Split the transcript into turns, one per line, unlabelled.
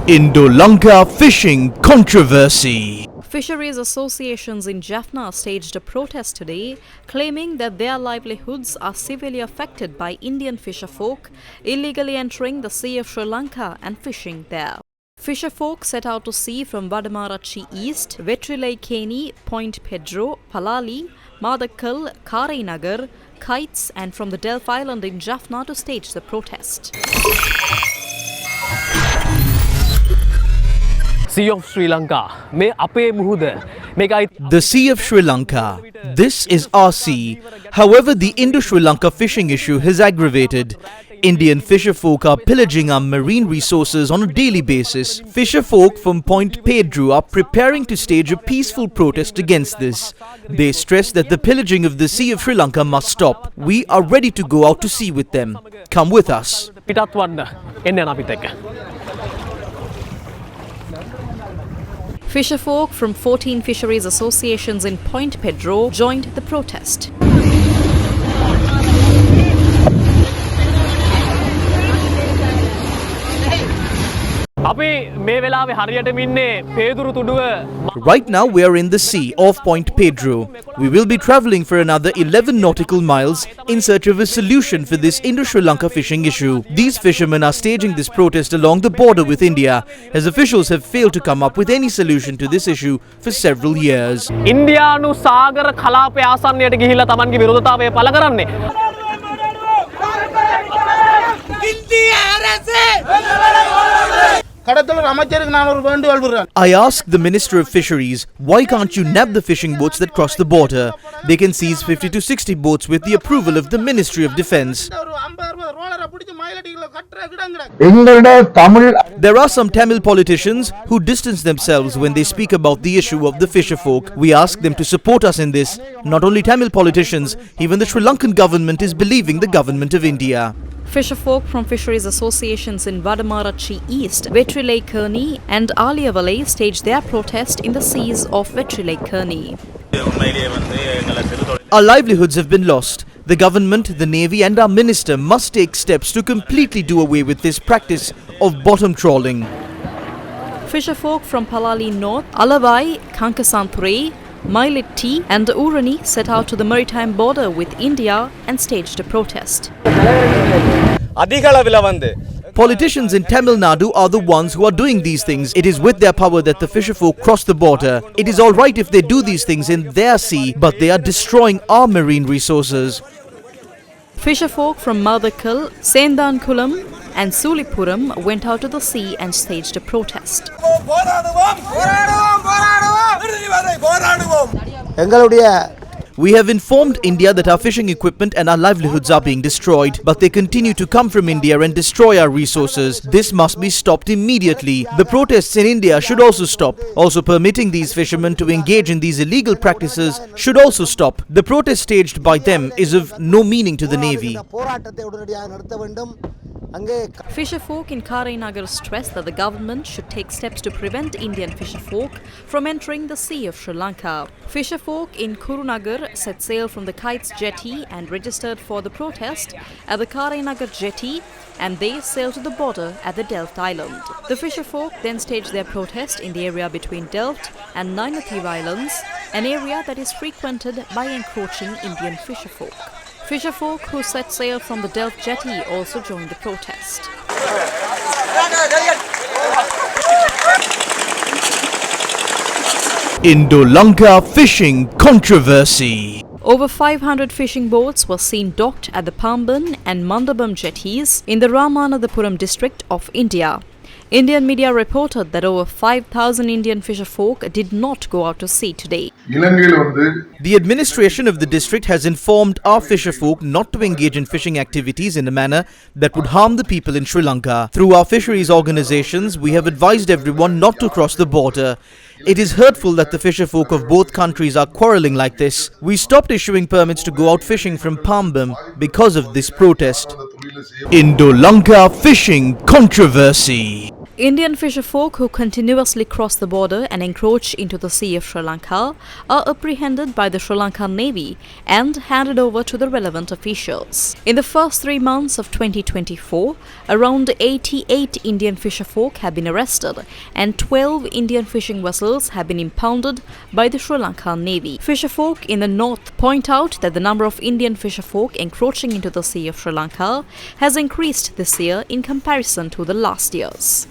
INDO-LANKA fishing controversy.
Fisheries associations in Jaffna staged a protest today, claiming that their livelihoods are severely affected by Indian fisherfolk illegally entering the Sea of Sri Lanka and fishing there. Fisherfolk set out to sea from Vadamarachi East, Vetrilai-Keni, Point Pedro, Palali, Madakal, Karainagar, Kites and from the Delf Island in Jaffna to stage the protest.
Sea of Sri Lanka.
The Sea of Sri Lanka. This is our sea. However, the Indo-Sri Lanka fishing issue has aggravated. Indian fisherfolk are pillaging our marine resources on a daily basis. Fisherfolk from Point Pedro are preparing to stage a peaceful protest against this. They stress that the pillaging of the Sea of Sri Lanka must stop. We are ready to go out to sea with them. Come with us.
Fisherfolk from 14 fisheries associations in Point Pedro joined the protest.
Right now we are in the sea off Point Pedro. We will be travelling for another 11 nautical miles in search of a solution for this Indo-Sri Lanka fishing issue. These fishermen are staging this protest along the border with India, as officials have failed to come up with any solution to this issue for several years.
India nu sagar khalape asanniyata gihilla tamange virodhatawaye pala karanne.
I asked the Minister of Fisheries, why can't you nab the fishing boats that cross the border? They can seize 50 to 60 boats with the approval of the Ministry of Defence. There are some Tamil politicians who distance themselves when they speak about the issue of the fisherfolk. We ask them to support us in this. Not only Tamil politicians, even the Sri Lankan government is believing the government of India.
Fisherfolk from fisheries associations in Vadamarachi East, Vetrilai-Keni and Aliyavalai staged their protest in the seas of Vetrilai-Keni.
Our livelihoods have been lost. The government, the Navy and our minister must take steps to completely do away with this practice of bottom trawling.
Fisherfolk from Palali North, Alavai, Kankasanthurei, Mailitti and Urani set out to the maritime border with India and staged a protest.
Politicians in Tamil Nadu are the ones who are doing these things. It is with their power that the fisherfolk cross the border. It is all right if they do these things in their sea, but they are destroying our marine resources.
Fisherfolk from Madakal, Sendankulam and Sulipuram went out to the sea and staged a protest.
We have informed India that our fishing equipment and our livelihoods are being destroyed, but they continue to come from India and destroy our resources. This must be stopped immediately. The protests in India should also stop. Also, permitting these fishermen to engage in these illegal practices should also stop. The protest staged by them is of no meaning to the Navy.
Fisherfolk in Karainagar stressed that the government should take steps to prevent Indian fisherfolk from entering the Sea of Sri Lanka. Fisherfolk in Kurunagar set sail from the Kites jetty and registered for the protest at the Karainagar jetty, and they sailed to the border at the Delft Island. The fisherfolk then staged their protest in the area between Delft and Nainathir Islands, an area that is frequented by encroaching Indian fisherfolk. Fisherfolk who set sail from the Delft jetty also joined the protest.
INDO-LANKA fishing controversy.
Over 500 fishing boats were seen docked at the Pamban and Mandabam jetties in the Ramanathapuram district of India. Indian media reported that over 5,000 Indian fisherfolk did not go out to sea today.
The administration of the district has informed our fisherfolk not to engage in fishing activities in a manner that would harm the people in Sri Lanka. Through our fisheries organizations, we have advised everyone not to cross the border. It is hurtful that the fisherfolk of both countries are quarrelling like this. We stopped issuing permits to go out fishing from Pambam because of this protest. INDO-LANKA fishing controversy.
Indian fisherfolk who continuously cross the border and encroach into the Sea of Sri Lanka are apprehended by the Sri Lankan Navy and handed over to the relevant officials. In the first 3 months of 2024, around 88 Indian fisherfolk have been arrested and 12 Indian fishing vessels have been impounded by the Sri Lankan Navy. Fisherfolk in the north point out that the number of Indian fisherfolk encroaching into the Sea of Sri Lanka has increased this year in comparison to the last years.